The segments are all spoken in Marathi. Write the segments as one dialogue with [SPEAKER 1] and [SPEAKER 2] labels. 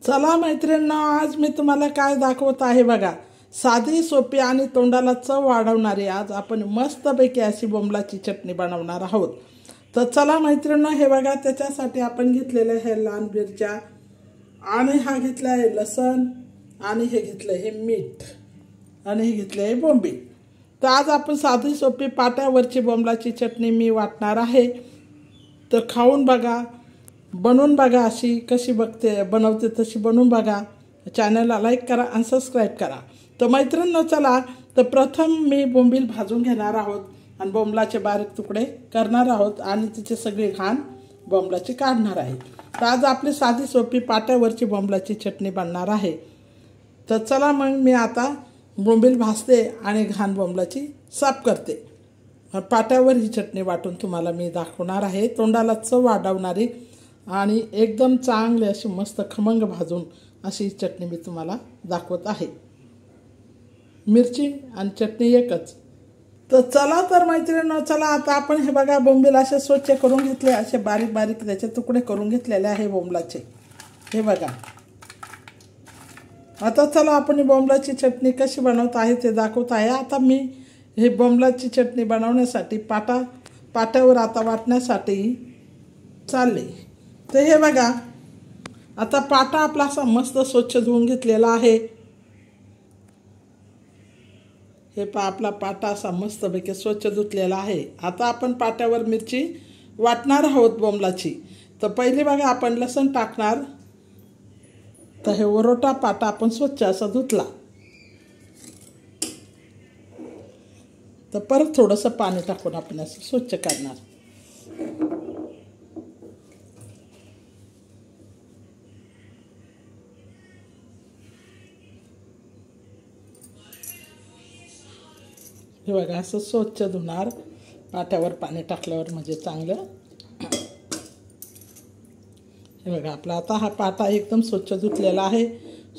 [SPEAKER 1] चला मैत्रिणींनो, आज मी तुम्हाला काय दाखवत आहे बघा। साधी सोपी आणि तोंडाला चव वाढवणारी आज आपण मस्तपैकी अशी बोंबलाची चटणी बनवणार आहोत। तर चला मैत्रिणींनो, हे बघा, त्याच्यासाठी आपण घेतलेले आहे लाल मिरच्या आणि हा घेतला आहे लसण आणि हे घेतलं आहे मीठ आणि हे घेतले आहे बोंबील। तर आज आपण साधी सोपी पाट्यावरची बोंबलाची चटणी मी वाटणार आहे। तर खाऊन बघा, बनवून बघा, अशी कशी बनवते तशी बनवून बघा। चॅनलला लाईक करा आणि सबस्क्राईब करा। तर मैत्रिणींनो, चला, तर प्रथम मी बोंबील भाजून घेणार आहोत आणि बोंबलाचे बारीक तुकडे करणार आहोत आणि तिचे सगळे घाण बोंबलाची काढणार आहे। तर आज आपली साधी सोपी पाट्यावरची बोंबलाची चटणी बनणार आहे। तर चला मग मी आता बोंबील भाजते आणि घाण बोंबलाची साफ करते। पाट्यावर ही चटणी वाटून तुम्हाला मी दाखवणार आहे। तोंडाला चव वाढवणारी आणि एकदम चांगली अशी मस्त खमंग भाजून अशी चटणी मी तुम्हाला दाखवत आहे। मिरची आणि चटणी एकच। तर चला तर मैत्रिणींनो, चला आता आपण हे बघा, बोंबील असे स्वच्छ करून घेतले, असे बारीक बारीक त्याचे तुकडे करून घेतलेले आहे बोंबलाचे, हे बघा। आता चला आपण बोंबलाची चटणी कशी बनवत आहे ते दाखवत आहे। आता मी हे बोंबलाची चटणी बनवण्यासाठी पाट्यावर आता वाटण्यासाठी चालले। तर हे बघा, आता पाटा आपला असा मस्त स्वच्छ धुवून घेतलेला आहे। हे आपला पाटा असा मस्तपैकी स्वच्छ धुतलेला आहे। आता आपण पाट्यावर मिरची वाटणार आहोत बोंबलाची। तर पहिले बघा, आपण लसण टाकणार। तर हे वरोटा पाटा आपण स्वच्छ असा धुतला। तर परत थोडंसं पाणी टाकून आपण असं स्वच्छ करणार। हे बघा, असं स्वच्छ धुणार पाट्यावर पाणी टाकल्यावर, म्हणजे चांगलं। हे बघा, आपला आता हा पाटा एकदम स्वच्छ धुतलेला आहे,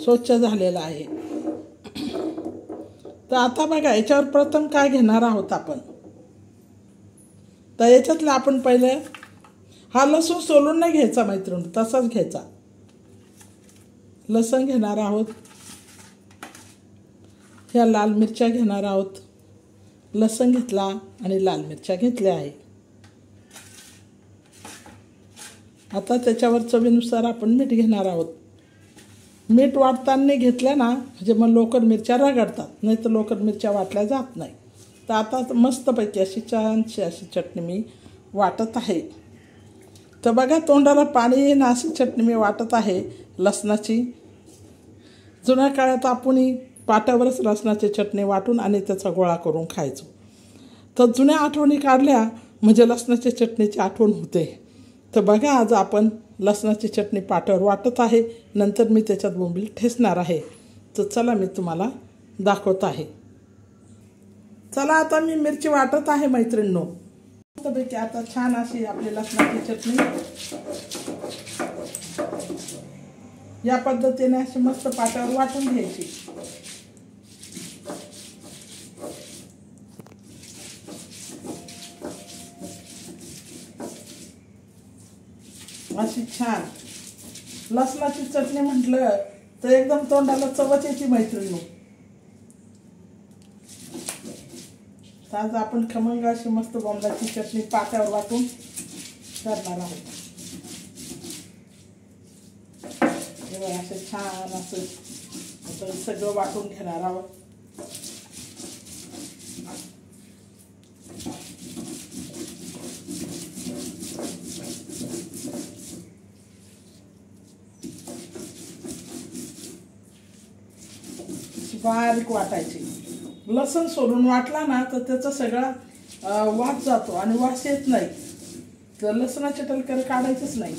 [SPEAKER 1] स्वच्छ झालेला आहे। तर आता बघा, याच्यावर प्रथम काय घेणार आहोत आपण। तर याच्यातलं आपण पहिले हा लसूण सोलून नाही घ्यायचा मैत्रिणी, तसाच घ्यायचा। लसण घेणार आहोत, ह्या लाल मिरच्या घेणार आहोत। लसण घेतला आणि लाल मिरच्या घेतल्या आहे। आता त्याच्यावर चवीनुसार आपण मीठ घेणार आहोत। मीठ वाटताना घेतलं ना, म्हणजे मग लोकर मिरच्या रगडतात, नाही तर लोकर मिरच्या वाटल्या जात नाही। तर आता मस्तपैकी अशी छानशी अशी चटणी मी वाटत आहे। तर बघा, तोंडाला पाणी येईन अशी चटणी मी वाटत आहे लसणाची। जुन्या काळात आपण पाट्यावरच लसणाची चटणी वाटून आणि त्याचा गोळा करून खायचो। तर जुन्या आठवणी काढल्या म्हणजे लसणाची चटणीची आठवण होते। तर बघा, आज आपण लसणाची चटणी पाट्यावर वाटत आहे, नंतर मी त्याच्यात बोंबील ठेचणार आहे। तर चला मी तुम्हाला दाखवत आहे। चला, आता मी मिरची वाटत आहे मैत्रिणींनो। मस्तपैकी आता छान अशी आपली लसणाची चटणी या पद्धतीने अशी मस्त पाट्यावर वाटून घ्यायची। अशी छान लसणाची चटणी म्हटलं तर एकदम तोंडाला चवच येते मैत्रिणींनो। आज आपण खमंग अशी मस्त बोंबलाची चटणी पाट्यावर वाटून करणार आहोत। असं छान असं सगळं वाटून घेणार आहोत। बारीक वाटायची। लसण सोलून वाटला ना तर त्याचा सगळा वास जातो आणि वास येत नाही। तर लसणाचे टलकर काढायचंच नाही,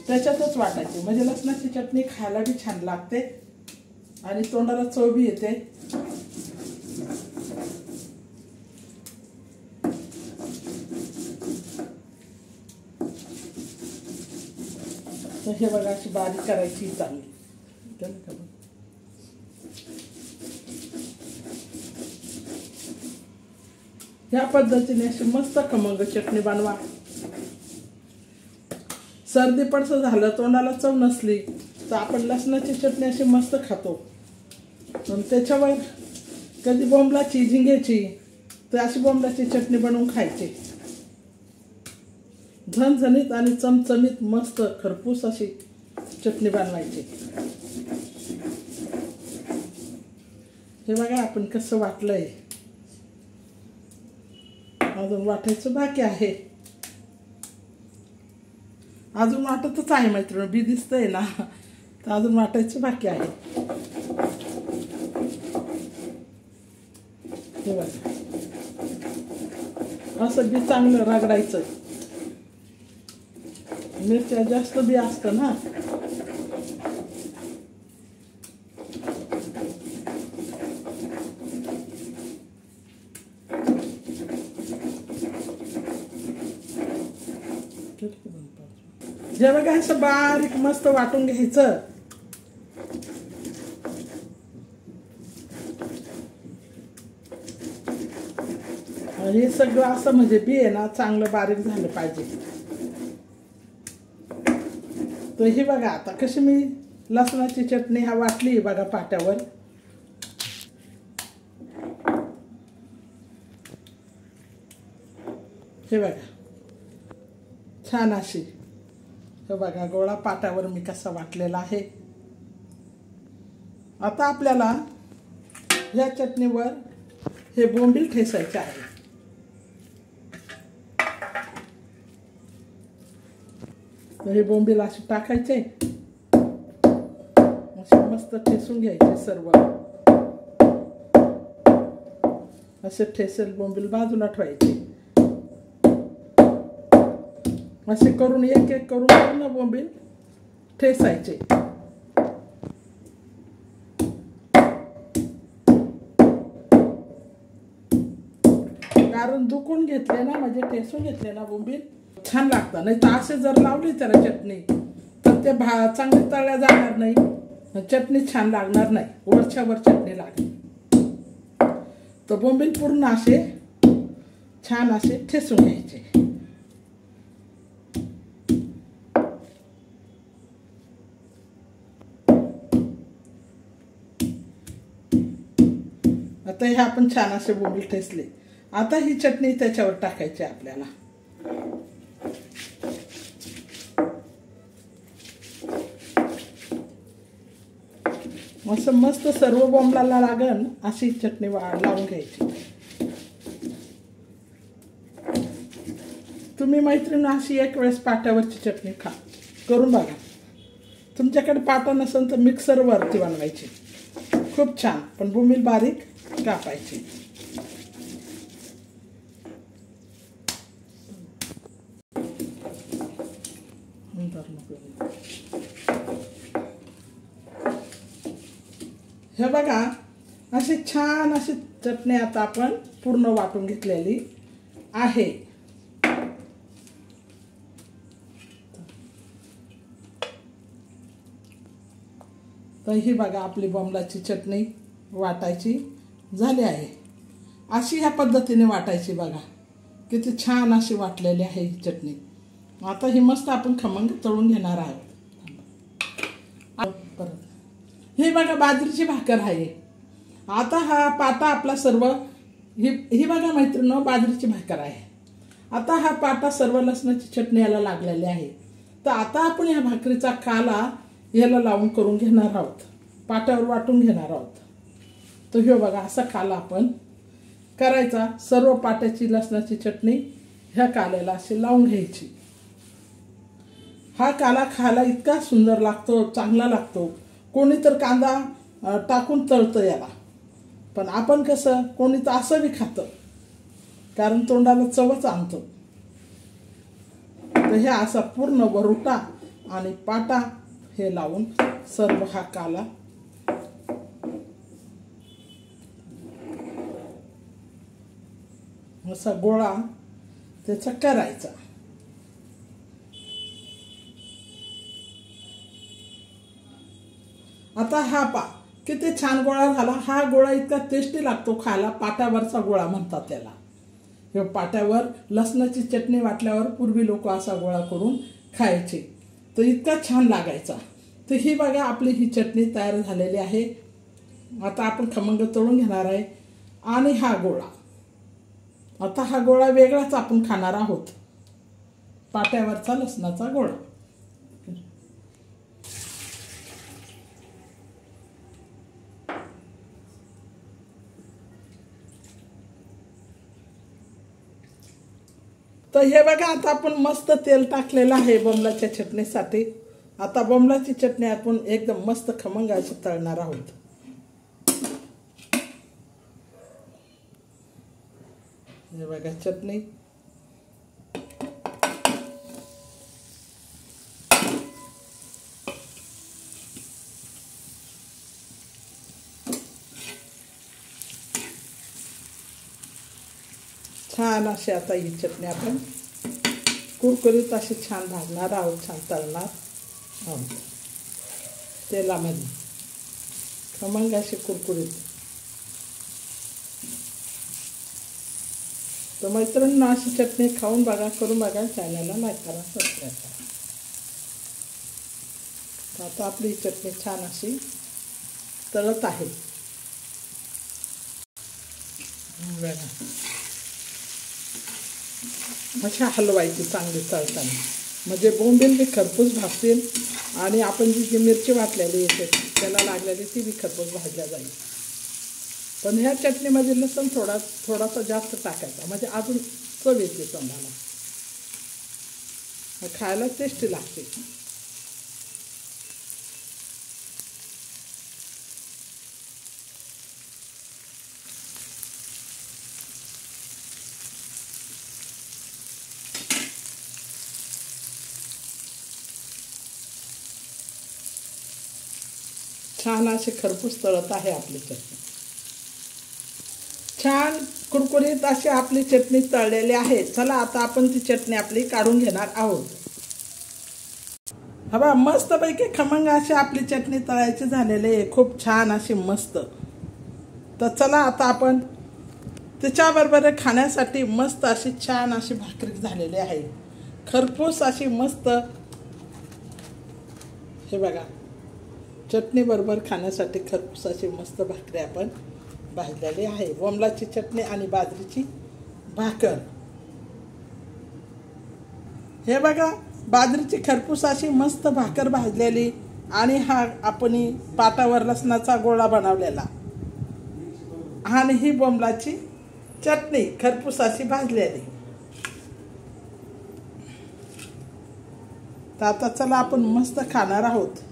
[SPEAKER 1] त्याच्यातच वाटायचे, म्हणजे लसणाची चटणी खायला बी छान लागते आणि तोंडाला चव बी येते। तर हे बघा, अशी बारीक करायची चांगली। या पद्धतीने अशी मस्त खमंग चटणी बनवा। सर्दी पडसं झालं, तोंडाला चव नसली तर आपण लसणाची चटणी अशी मस्त खातो, पण त्याच्यावर कधी बोंबलाची झिंग्याची तर अशी बोंबलाची चटणी बनवून खायची, झणझणीत आणि चमचमीत मस्त खरपूस अशी चटणी बनवायची। हे बघा आपण कसं वाटलंय, अजून वाटायचं बाकी आहे, अजून वाटतच आहे मैत्रिणी, बी दिसतंय ना, तर अजून वाटायचं बाकी आहे। हे बघा असं बी चांगलं रगडायचं, मिरच्या जास्त बी असतं ना, जे बघा असं बारीक मस्त वाटून घ्यायचं। हे सगळं असं म्हणजे बी आहे ना चांगलं बारीक झालं पाहिजे। तर ही बघा आता कशी मी लसणाची चटणी हा वाटली बघा पाट्यावर, हे बघा छान अशी, हे बघा गोळा पाट्यावर मी कसा वाटलेला आहे। आता आपल्याला या चटणीवर हे बोंबील ठेसायचे आहे। तर हे बोंबील असे टाकायचे, असे मस्त ठेसून घ्यायचे सर्व, असे ठेसेल बोंबील बाजूला ठेवायचे, असे करून एक एक करून पूर्ण बोंबील ठेसायचे। कारण दुखून घेतले ना म्हणजे ठेसून घेतले ना बोंबील छान लागतात, नाही तर असे जर लावली त्याला चटणी तर ते चांगली तळल्या जाणार नाही, चटणी छान लागणार नाही, वरच्या वर चटणी लागेल। तर बोंबील पूर्ण असे छान असे ठेसून घ्यायचे। आता हे आपण छान असे बोंबील ठेसले, आता ही चटणी त्याच्यावर टाकायची आपल्याला। असं मस्त सर्व बोंबलाला लागन अशी चटणी लावून घ्यायची। तुम्ही मैत्रीण अशी एक वेळेस पाट्यावरची चटणी करून बघा, तुमच्याकडे पाटा नसेल तर मिक्सरवरती बनवायची, खूप छान, पण बोंबील बारीक कापायची। हे बघा अशी छान अशी चटणी आता आपण पूर्ण वाटून घेतलेली आहे। तर ही बघा आपली बोंबलाची चटणी वाटायची झाली आहे, अशी ह्या पद्धतीने वाटायची बघा, किती छान अशी वाटलेली आहे ही चटणी। आता ही मस्त आपण खमंग तळून घेणार आहोत। परत ही बघा बाजरीची भाकर आहे। आता हा पाटा आपला सर्व ही बघा मैत्रिणी बाजरीची भाकर आहे। आता हा पाटा सर्व लसणाची चटणी याला लागलेली आहे, तर आता आपण या भाकरीचा काला याला लावून करून घेणार आहोत, पाट्यावर वाटून घेणार आहोत। तर हे बघा असा काला आपण करायचा, सर्व पाट्याची लसणाची चटणी ह्या काल्याला अशी लावून घ्यायची। हा काला खायला इतका सुंदर लागतो, चांगला लागतो, कोणी तर कांदा टाकून तळतं याला, पण आपण कसं कोणी तर असं बी खातं, कारण तोंडाला चवच आणतो। तर हे असा पूर्ण वरुटा आणि पाटा हे लावून सर्व हा काला असा गोळा त्याचा करायचा। आता हा किती छान गोळा झाला, हा गोळा इतका टेस्टी लागतो खायला, पाट्यावरचा गोळा म्हणतात त्याला। हे पाट्यावर लसणाची चटणी वाटल्यावर पूर्वी लोक असा गोळा करून खायचे, तर इतका छान लागायचा। तर ही बघा आपली ही चटणी तयार झालेली आहे। आता आपण खमंग तळून घेणार आहे आणि हा गोळा, आता हा गोळा वेगळाच आपण खाणार आहोत, पाट्यावरचा लसणाचा गोळा। तर हे बघा आता आपण मस्त तेल टाकलेलं आहे बोंबलाच्या चटणीसाठी। आता बोंबलाची चटणी आपण एकदम मस्त खमंग अशी तळणार आहोत। हे बघा चटणी छान अशी, आता ही चटणी आपण कुरकुरीत अशी छान भाजणार आहोत, छान तळणार आहोत तेलामध्ये, खमंग अशी कुरकुरीत। तर मैत्रिणींनो अशी चटणी खाऊन बघा, करून बघा, चॅनलला लाईक करा, सबस्क्राईब करा। तर आता आपली ही चटणी छान अशी तळत आहे बघा, अशा हलवायची चांगली तळताना, म्हणजे बोंबील बी खरपूस भाजतील आणि आपण जी मिरची वाटलेली येते त्याला लागलेली ती बी खरपूस भाजल्या जाईल। पण ह्या चटणीमध्ये लसूण थोडासा जास्त टाकायचा, म्हणजे अजून चव येते तोंडाला, खायला टेस्टी लागते। छान अशी खरपूस तळत आहे आपली चटणी, छान कुरकुरीत अशी आपली चटणी तळलेली आहे। चला आता आपण ती चटणी आपली काढून घेणार आहोत। हा बा मस्तपैकी खमंग अशी आपली चटणी तळायची झालेली आहे, खूप छान अशी मस्त। तर चला आता आपण त्याच्याबरोबर खाण्यासाठी मस्त अशी छान अशी भाकरी झालेली आहे, खरपूस अशी मस्त। हे बघा चटणी बरोबर खाण्यासाठी खरपूस अशी मस्त भाकरी आपण भाजलेली आहे, बोंबलाची चटणी आणि बाजरीची भाकर। हे बघा बाजरीची खरपूस अशी मस्त भाकर भाजलेली, आणि हा आपण पाटावर लसणाचा गोळा बनवलेला, आणि ही बोंबलाची चटणी खरपूस अशी भाजलेली। तर आता चला आपण मस्त खाणार आहोत।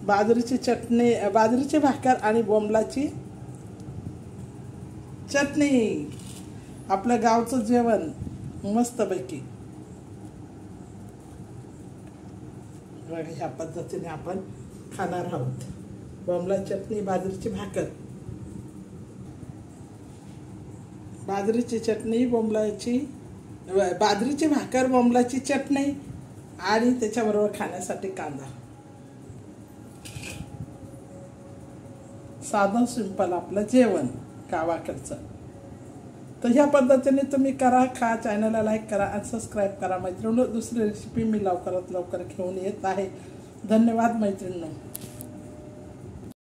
[SPEAKER 1] बाजरीची चटणी, बाजरीची भाकर आणि बोंबलाची चटणी, आपलं गावचं जेवण मस्तपैकी। ह्या पद्धतीने आपण खाणार आहोत, बोंबला चटणी, बाजरीची भाकर, बाजरीची चटणी, बोंबलाची, बाजरीची भाकर, बोंबलाची चटणी, आणि त्याच्याबरोबर खाण्यासाठी कांदा। साधं सिंपल आपलं जेवण गावाकडचं। तर ह्या पद्धतीने तुम्ही करा, खा, चॅनलला लाईक करा आणि सबस्क्राईब करा मैत्रिणींनो। दुसरी रेसिपी मी लवकरात लवकर घेऊन येत आहे। धन्यवाद मैत्रिणींनो।